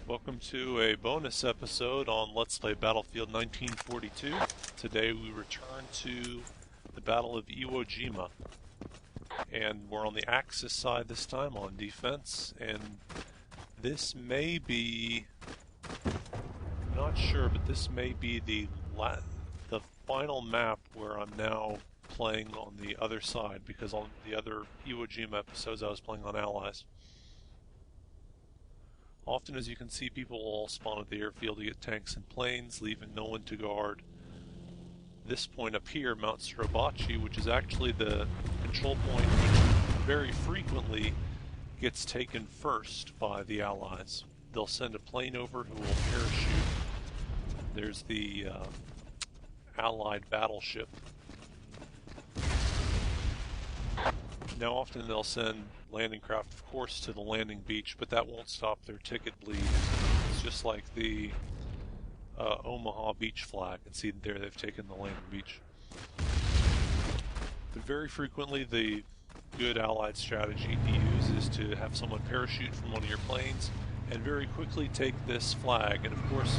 Welcome to a bonus episode on Let's Play Battlefield 1942. Today we return to the Battle of Iwo Jima. And we're on the Axis side this time, on defense. And this may be... I'm not sure, but this may be the final map where I'm now playing on the other side, because on the other Iwo Jima episodes I was playing on Allies. Often, as you can see, people will all spawn at the airfield to get tanks and planes, leaving no one to guard this point up here, Mount Suribachi, which is actually the control point which very frequently gets taken first by the Allies. They'll send a plane over who will parachute. There's the Allied battleship. Now often they'll send landing craft, of course, to the landing beach, but that won't stop their ticket bleed. It's just like the Omaha beach flag. And see there they've taken the landing beach. But very frequently the good Allied strategy to use is to have someone parachute from one of your planes and very quickly take this flag. And of course,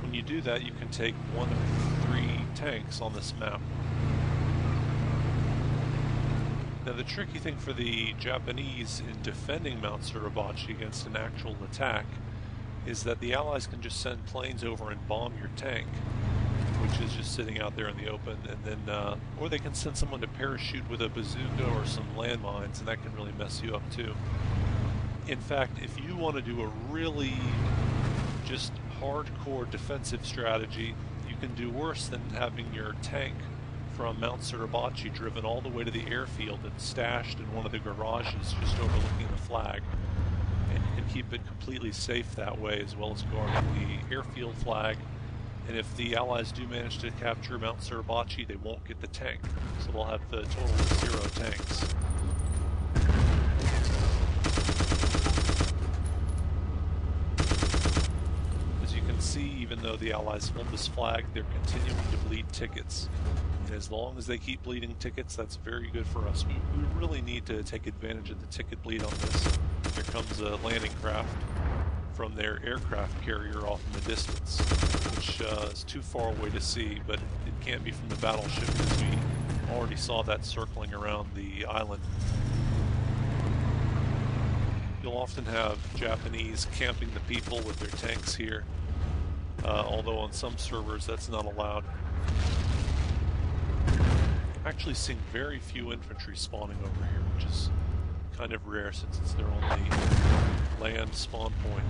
when you do that, you can take one of 3 tanks on this map. Now the tricky thing for the Japanese in defending Mount Suribachi against an actual attack is that the Allies can just send planes over and bomb your tank, which is just sitting out there in the open, and then, or they can send someone to parachute with a bazooka or some landmines, and that can really mess you up too. In fact, if you want to do a really just hardcore defensive strategy, you can do worse than having your tank from Mount Suribachi driven all the way to the airfield and stashed in one of the garages just overlooking the flag. And you can keep it completely safe that way, as well as guarding the airfield flag. And if the Allies do manage to capture Mount Suribachi, they won't get the tank, so they'll have the total of 0 tanks. As you can see, even though the Allies hold this flag, they're continuing to bleed tickets. And as long as they keep bleeding tickets, that's very good for us. We really need to take advantage of the ticket bleed on this. Here comes a landing craft from their aircraft carrier off in the distance, which is too far away to see, but it can't be from the battleship because we already saw that circling around the island. You'll often have Japanese camping the people with their tanks here, although on some servers that's not allowed. Actually seeing very few infantry spawning over here, which is kind of rare since it's their only land spawn point.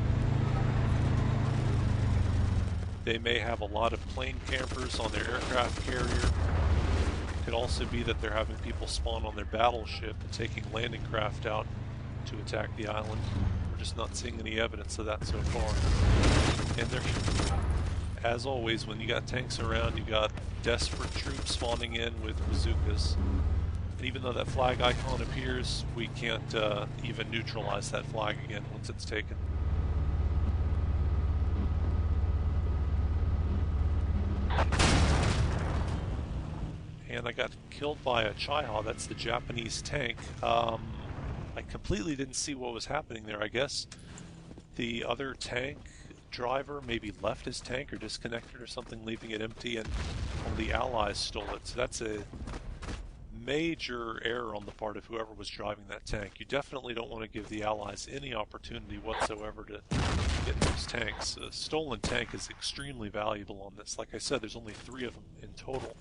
They may have a lot of plane campers on their aircraft carrier. It could also be that they're having people spawn on their battleship and taking landing craft out to attack the island. We're just not seeing any evidence of that so far. And they're, as always, when you got tanks around, you got desperate troops spawning in with bazookas. And even though that flag icon appears, we can't even neutralize that flag again once it's taken. And I got killed by a Chaiha, that's the Japanese tank. I completely didn't see what was happening there. I guess the other tank driver maybe left his tank or disconnected or something, leaving it empty, and one of the Allies stole it. So that's a major error on the part of whoever was driving that tank. You definitely don't want to give the Allies any opportunity whatsoever to get those tanks. A stolen tank is extremely valuable on this. Like I said, there's only 3 of them in total,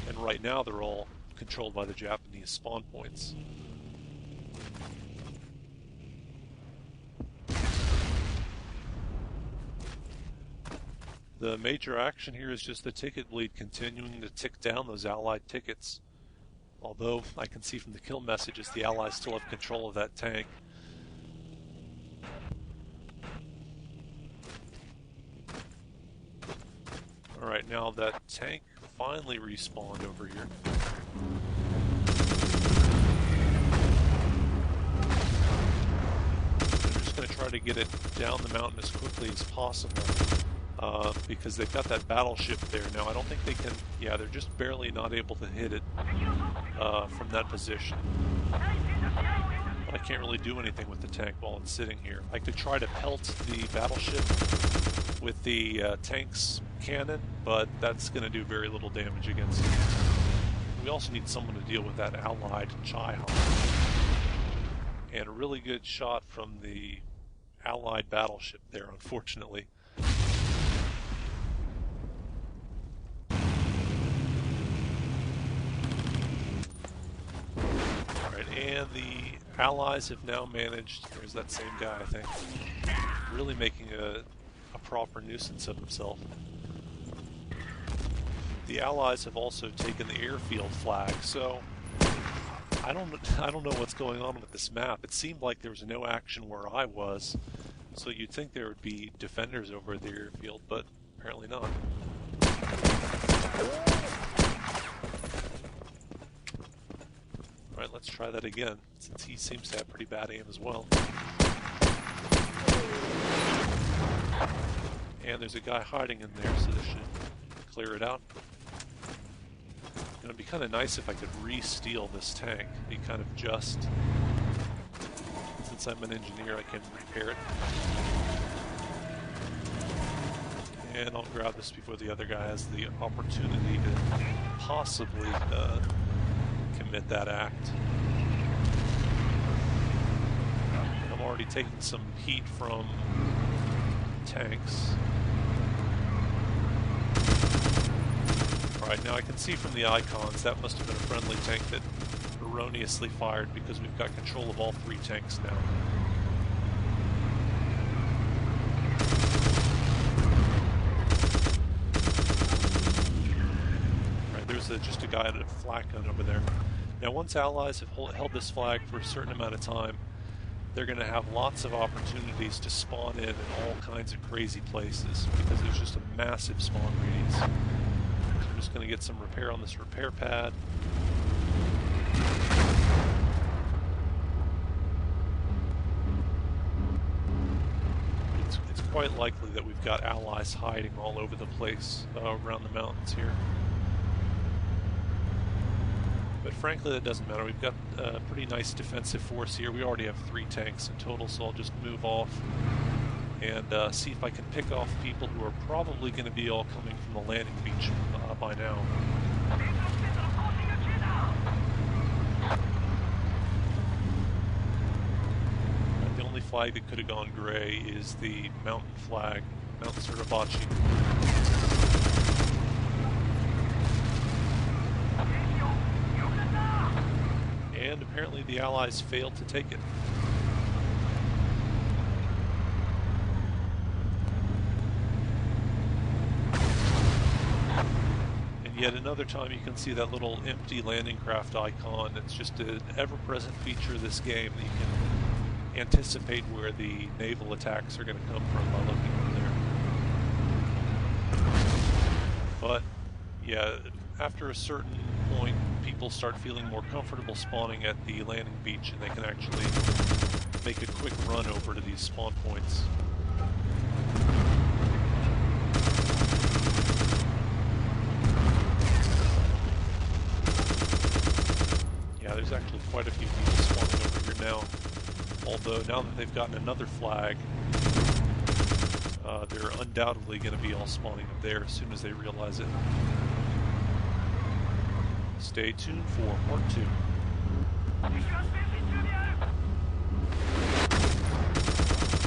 and right now they're all controlled by the Japanese spawn points. The major action here is just the ticket bleed continuing to tick down those Allied tickets. Although I can see from the kill messages the Allies still have control of that tank. Alright, now that tank finally respawned over here. I'm just going to try to get it down the mountain as quickly as possible. Because they've got that battleship there now. I don't think they can... Yeah, they're just barely not able to hit it from that position. But I can't really do anything with the tank while it's sitting here. I could try to pelt the battleship with the tank's cannon, but that's going to do very little damage against it. We also need someone to deal with that allied child. And a really good shot from the allied battleship there, unfortunately. Alright, and the Allies have now managed, there's that same guy, I think, really making a proper nuisance of himself. The Allies have also taken the airfield flag, so I don't know what's going on with this map. It seemed like there was no action where I was, so you'd think there would be defenders over the airfield, but apparently not. Alright, let's try that again, since he seems to have pretty bad aim as well. And there's a guy hiding in there, so this should clear it out. It'd be kind of nice if I could re-steal this tank. It'd be kind of just. Since I'm an engineer, I can repair it. And I'll grab this before the other guy has the opportunity to possibly commit that act. I'm already taking some heat from tanks. Alright, now I can see from the icons that must have been a friendly tank that erroneously fired because we've got control of all three tanks now. Alright, there's just a guy at a flak gun over there. Now once Allies have held this flag for a certain amount of time, they're going to have lots of opportunities to spawn in all kinds of crazy places because there's just a massive spawn radius. I'm just going to get some repair on this repair pad. It's quite likely that we've got Allies hiding all over the place around the mountains here. But frankly, that doesn't matter. We've got a pretty nice defensive force here. We already have 3 tanks in total, so I'll just move off and see if I can pick off people who are probably going to be all coming from the landing beach by now. The only flag that could have gone gray is the mountain flag, Mount Suribachi. And apparently the Allies failed to take it. And yet another time you can see that little empty landing craft icon. It's just an ever-present feature of this game that you can anticipate where the naval attacks are going to come from by looking over there. But yeah, after a certain point, people start feeling more comfortable spawning at the landing beach, and they can actually make a quick run over to these spawn points. Yeah, there's actually quite a few people spawning over here now. Although now that they've gotten another flag, they're undoubtedly going to be all spawning up there as soon as they realize it. Stay tuned for part 2.